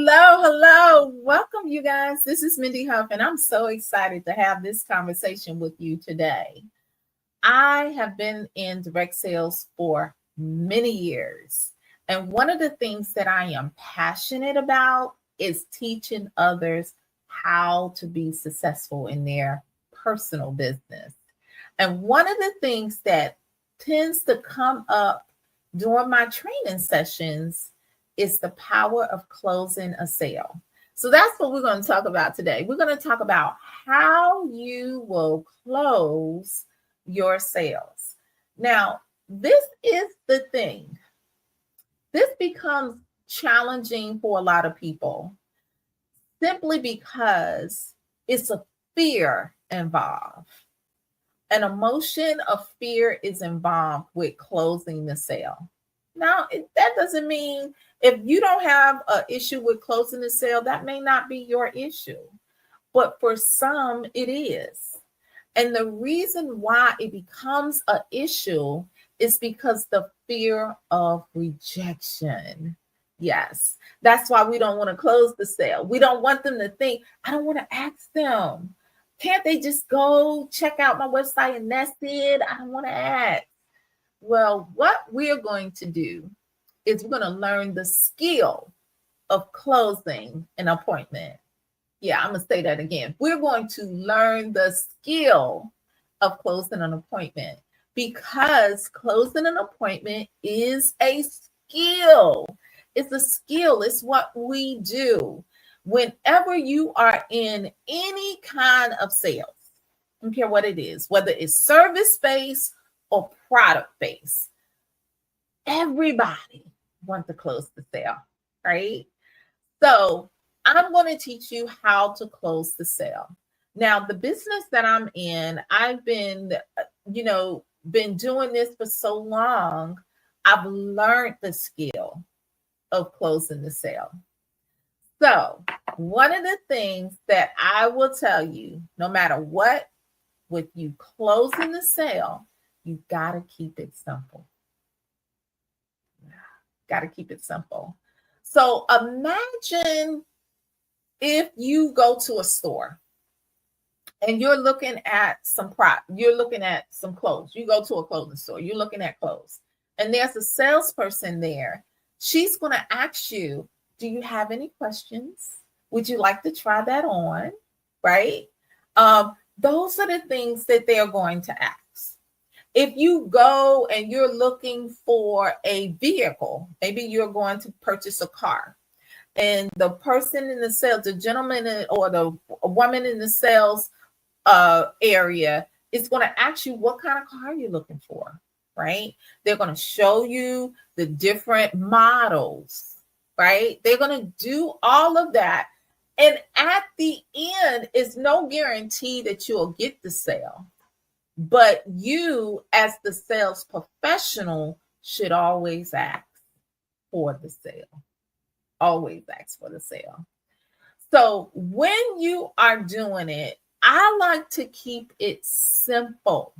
Hello. Welcome, you guys. This is Mindy Huff, and I'm so excited to have this conversation with you today. I have been in direct sales for many years, and one of the things that I am passionate about is teaching others how to be successful in their personal business. And one of the things that tends to come up during my training sessions is the power of closing a sale. So that's what we're going to talk about today. We're going to talk about how you will close your sales. Now, this is the thing. This becomes challenging for a lot of people simply because it's a fear involved. An emotion of fear is involved with closing the sale. Now, that doesn't mean if you don't have an issue with closing the sale, that may not be your issue. But for some, it is. And the reason why it becomes an issue is because the fear of rejection. Yes, that's why we don't want to close the sale. We don't want them to think, I don't want to ask them. Can't they just go check out my website and that's it? I don't want to ask. Well, what we're going to do is we're going to learn the skill of closing an appointment. Yeah, I'm going to say that again. We're going to learn the skill of closing an appointment because closing an appointment is a skill. It's a skill. It's what we do. Whenever you are in any kind of sales, I don't care what it is, whether it's service-based or product-based, everybody wants to close the sale, right? So I'm going to teach you how to close the sale. Now, the business that I'm in, I've been doing this for so long, I've learned the skill of closing the sale. So one of the things that I will tell you, no matter what, with you closing the sale, you got to keep it simple. Got to keep it simple. So imagine if you go to a store and you're looking at some you're looking at some clothes. You go to a clothing store, you're looking at clothes, and there's a salesperson there. She's going to ask you, do you have any questions? Would you like to try that on? Right? Those are the things that they're going to ask. If you go and you're looking for a vehicle, maybe you're going to purchase a car, and the person in the sales, the gentleman or the woman in the sales area is going to ask you what kind of car you're looking for, right? They're going to show you the different models, right? They're going to do all of that. And at the end, it's no guarantee that you'll get the sale. But you, as the sales professional, should always ask for the sale. Always ask for the sale. So when you are doing it, I like to keep it simple.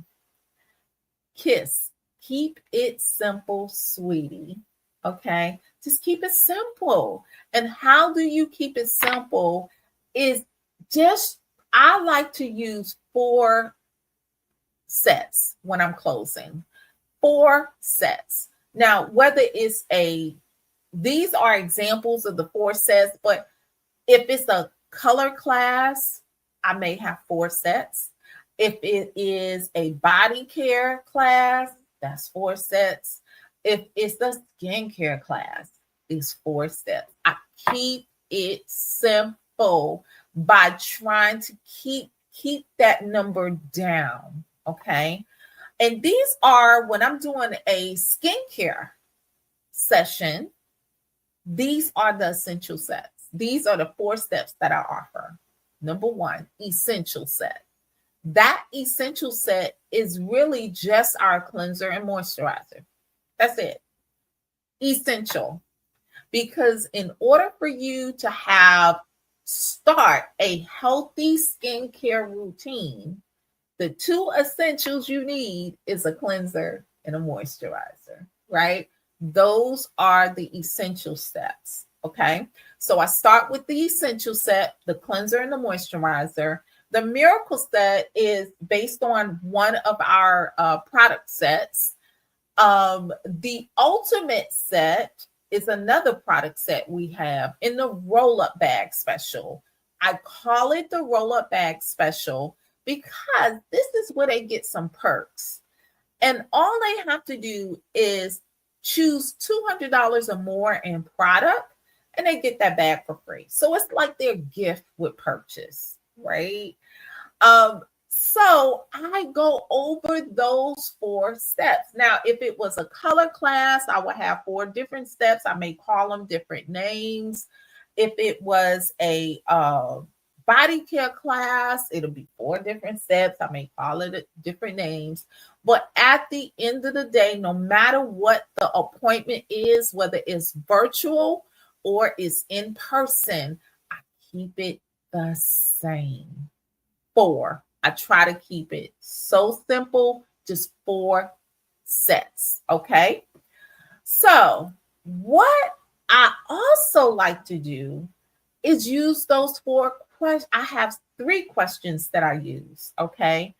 Kiss, keep it simple, sweetie. Okay, just keep it simple. And how do you keep it simple? Is just, I like to use 4 sets when I'm closing. 4 sets. Now, whether it's these are examples of the 4 sets, but if it's a color class, I may have 4 sets. If it is a body care class, that's 4 sets. If it's the skincare class, it's 4 steps. I keep it simple by trying to keep that number down. Okay. And these are, when I'm doing a skincare session, these are the essential sets. These are the 4 steps that I offer. Number 1, essential set. That essential set is really just our cleanser and moisturizer. That's it. Essential. Because in order for you to start a healthy skincare routine, the 2 essentials you need is a cleanser and a moisturizer, right? Those are the essential steps, okay? So I start with the essential set, the cleanser and the moisturizer. The miracle set is based on one of our product sets. The ultimate set is another product set we have in the roll-up bag special. I call it the roll-up bag special because this is where they get some perks. And all they have to do is choose $200 or more in product, and they get that bag for free. So it's like their gift with purchase, right? So I go over those 4 steps. Now, if it was a color class, I would have 4 different steps. I may call them different names. If it was a body care class, it'll be 4 different steps. I may call it different names. But at the end of the day, no matter what the appointment is, whether it's virtual or it's in person, I keep it the same. 4. I try to keep it so simple, just 4 sets. Okay. So what I also like to do is use those 4 questions. I have 3 questions that I use. Okay.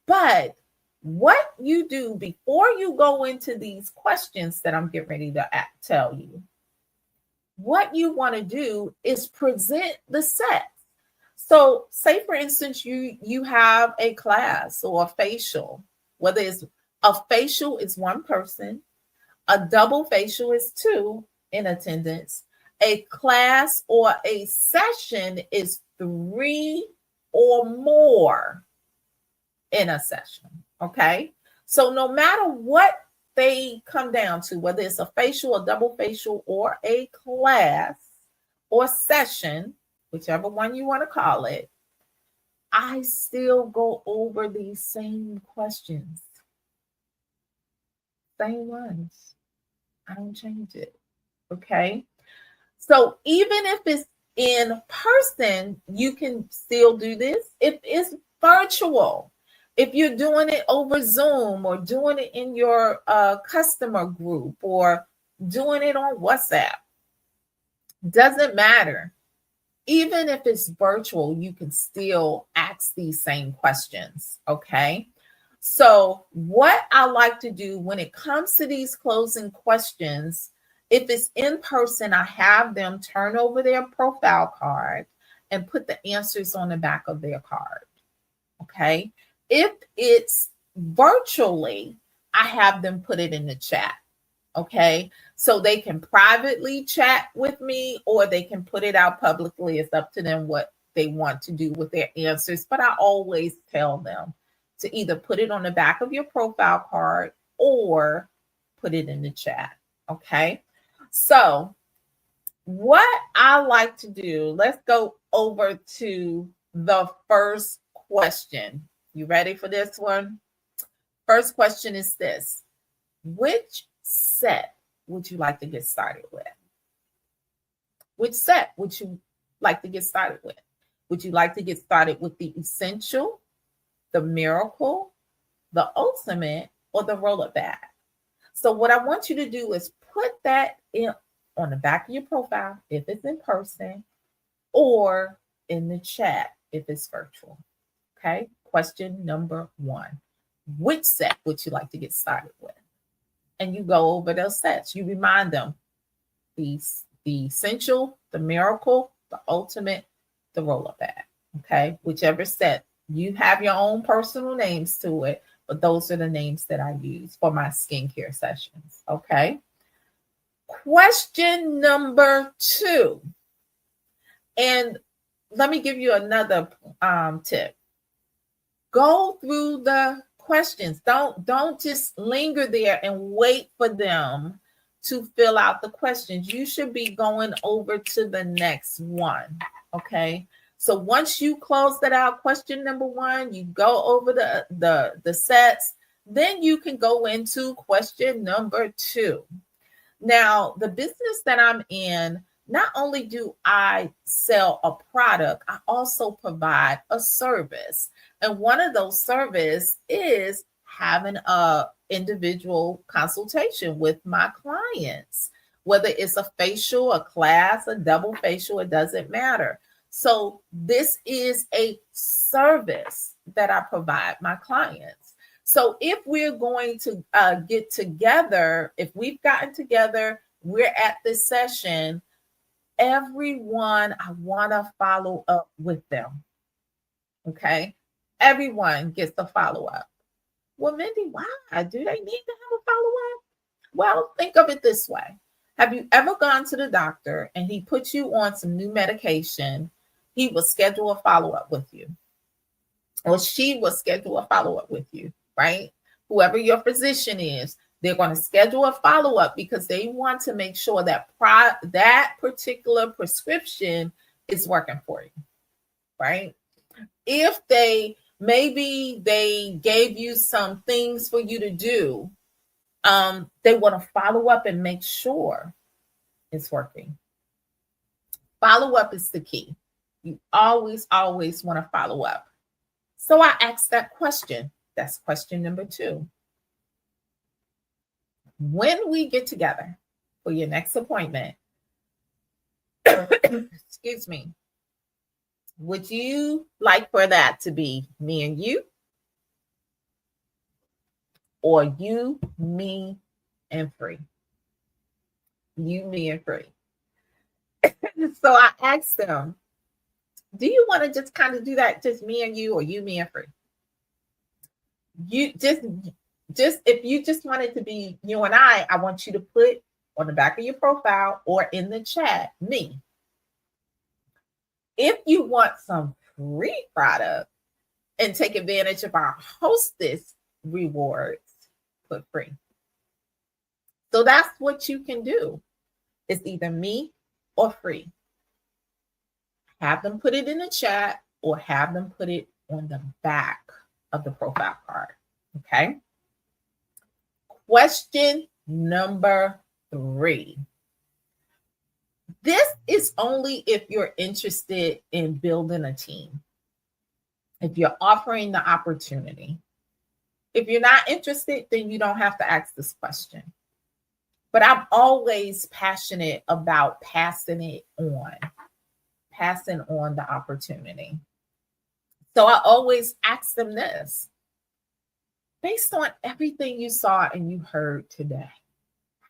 But what you do before you go into these questions that I'm getting ready to tell you, what you want to do is present the set. So say, for instance, you have a class or a facial, whether it's a facial is 1 person, a double facial is 2 in attendance, a class or a session is 3 or more in a session, okay? So no matter what they come down to, whether it's a facial, a double facial, or a class or session, whichever one you want to call it, I still go over these same questions. Same ones. I don't change it. Okay. So even if it's in person, you can still do this. If it's virtual, if you're doing it over Zoom or doing it in your customer group or doing it on WhatsApp, doesn't matter. Even if it's virtual, you can still ask these same questions, okay? So what I like to do when it comes to these closing questions, if it's in person, I have them turn over their profile card and put the answers on the back of their card, okay? If it's virtually, I have them put it in the chat, okay? So they can privately chat with me or they can put it out publicly. It's up to them what they want to do with their answers. But I always tell them to either put it on the back of your profile card or put it in the chat. Okay. So what I like to do, let's go over to the first question. You ready for this one? First question is this: which set would you like to get started with? Which set would you like to get started with? Would you like to get started with the essential, the miracle, the ultimate, or the roll-up bag? So what I want you to do is put that in on the back of your profile if it's in person, or in the chat if it's virtual. Okay. Question number 1. Which set would you like to get started with? And you go over those sets. You remind them the essential, the miracle, the ultimate, the roll-up bag. Okay. Whichever set. You have your own personal names to it, but those are the names that I use for my skincare sessions. Okay. Question number 2. And let me give you another tip. Go through the questions. Don't just linger there and wait for them to fill out the questions. You should be going over to the next one. Okay. So once you close that out, question number 1, you go over the sets, then you can go into question number 2. Now, the business that I'm in, not only do I sell a product, I also provide a service. And one of those services is having a individual consultation with my clients, whether it's a facial, a class, a double facial, it doesn't matter. So this is a service that I provide my clients. So if we're going to get together, if we've gotten together, we're at this session, everyone, I want to follow up with them. Okay. Everyone gets a follow up. Well, Mindy, why? Do they need to have a follow up? Well, think of it this way. Have you ever gone to the doctor and he put you on some new medication? He will schedule a follow up with you, or she will schedule a follow up with you, right? Whoever your physician is, they're going to schedule a follow up because they want to make sure that that particular prescription is working for you, right? If maybe they gave you some things for you to do, they want to follow up and make sure it's working. Follow up is the key. You always want to follow up. So I asked that question. That's question number 2. When we get together for your next appointment, excuse me, would you like for that to be me and you, or you, me, and free? You, me, and free. So I asked them, do you want to just kind of do that, just me and you, or you, me, and free? You just if you just want it to be you and I want you to put on the back of your profile or in the chat, me. If you want some free product and take advantage of our hostess rewards, put free. So that's what you can do. It's either me or free. Have them put it in the chat or have them put it on the back of the profile card. Okay. Question number 3. This is only if you're interested in building a team, if you're offering the opportunity. If you're not interested, then you don't have to ask this question. But I'm always passionate about passing on the opportunity. So I always ask them this. Based on everything you saw and you heard today,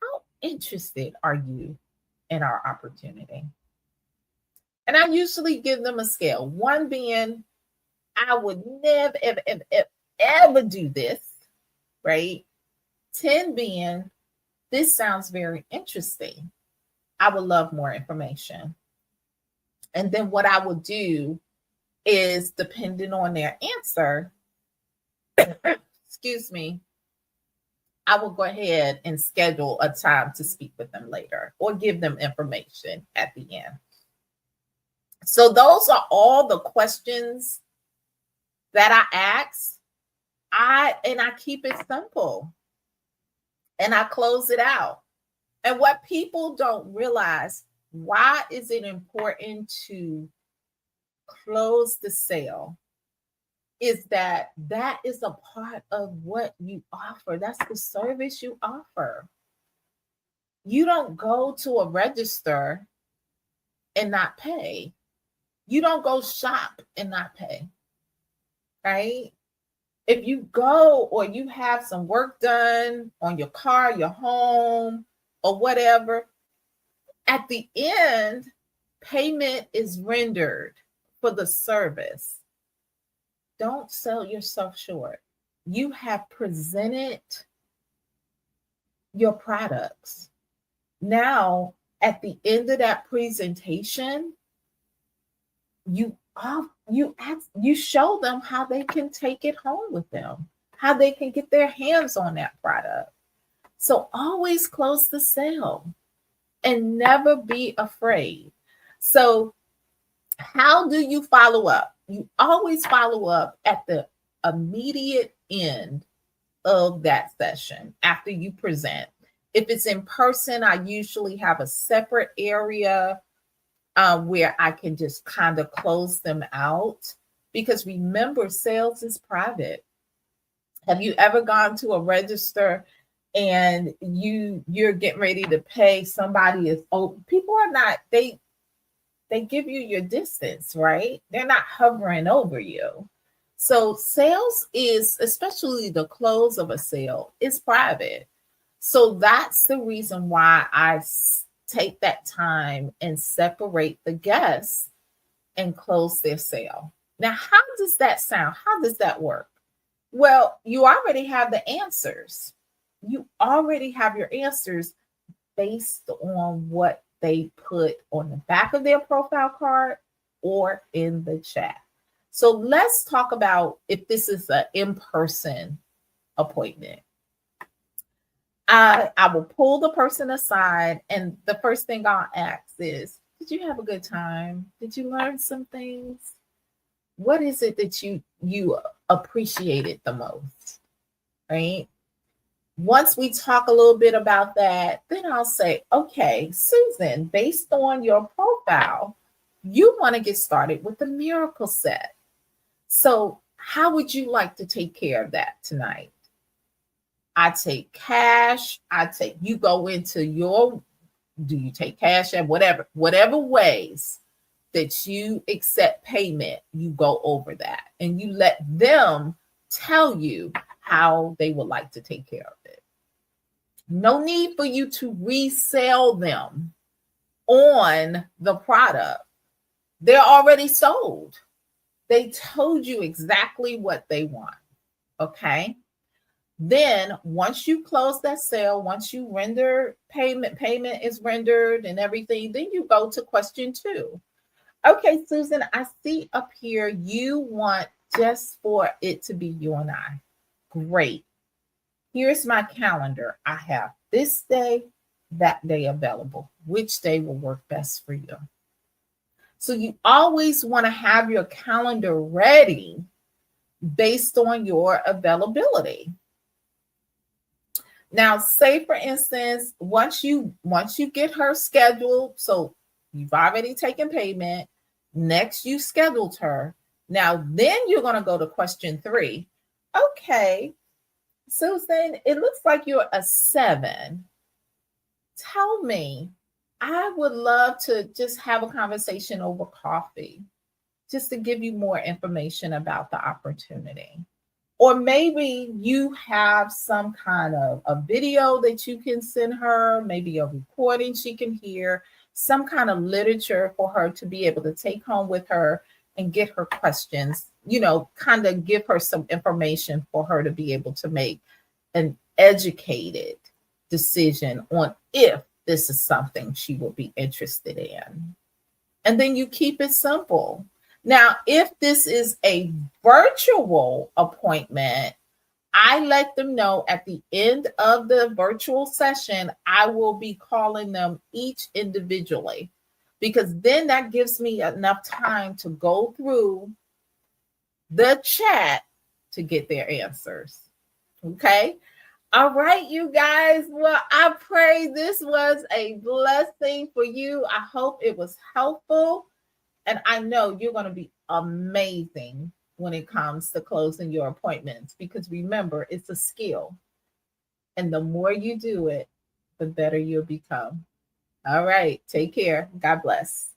how interested are you in our opportunity? And I usually give them a scale. 1 being, I would never, ever do this, right? 10 being, this sounds very interesting. I would love more information. And then what I would do is, depending on their answer, excuse me, I will go ahead and schedule a time to speak with them later or give them information at the end. So those are all the questions that I ask. I keep it simple and I close it out. And what people don't realize, why is it important to close the sale? Is that is a part of what you offer. That's the service you offer. You don't go to a register and not pay. You don't go shop and not pay, right? If you go or you have some work done on your car, your home, or whatever, at the end, payment is rendered for the service. Don't sell yourself short. You have presented your products. Now, at the end of that presentation, you show them how they can take it home with them, how they can get their hands on that product. So always close the sale and never be afraid. So how do you follow up? You always follow up at the immediate end of that session after you present. If it's in person, I usually have a separate area where I can just kind of close them out, because remember, sales is private. Have you ever gone to a register and you're getting ready to pay. Somebody is, oh, people are not, they give you your distance, right? They're not hovering over you. So sales is, especially the close of a sale, is private. So that's the reason why take that time and separate the guests and close their sale. Now, how does that sound? How does that work? Well, you already have the answers. You already have your answers based on what they put on the back of their profile card or in the chat. So let's talk about if this is an in-person appointment. I will pull the person aside, and the first thing I'll ask is, did you have a good time? Did you learn some things? What is it that you appreciated the most, right? Once we talk a little bit about that, then I'll say, okay, Susan, based on your profile, you want to get started with the miracle set. So how would you like to take care of that tonight? I take cash. You go into do you take cash at whatever ways that you accept payment, you go over that and you let them tell you how they would like to take care of it. No need for you to resell them on the product. They're already sold. They told you exactly what they want. Okay. Then once you close that sale, once you render payment is rendered and everything, then you go to question 2. Okay, Susan, I see up here you want just for it to be you and I. Great. Here's my calendar. I have this day, that day available. Which day will work best for you? So you always want to have your calendar ready based on your availability. Now, say for instance, once you get her scheduled, so you've already taken payment, next you scheduled her. Now, then you're going to go to question 3. Okay, Susan, it looks like you're a 7. Tell me, I would love to just have a conversation over coffee, just to give you more information about the opportunity. Or maybe you have some kind of a video that you can send her, maybe a recording she can hear, some kind of literature for her to be able to take home with her and get her questions, kind of give her some information for her to be able to make an educated decision on if this is something she will be interested in. And then you keep it simple. Now, if this is a virtual appointment, I let them know at the end of the virtual session, I will be calling them each individually, because then that gives me enough time to go through the chat to get their answers. Okay. All right, you guys. Well, I pray this was a blessing for you. I hope it was helpful. And I know you're going to be amazing when it comes to closing your appointments, because remember, it's a skill. And the more you do it, the better you'll become. All right. Take care. God bless.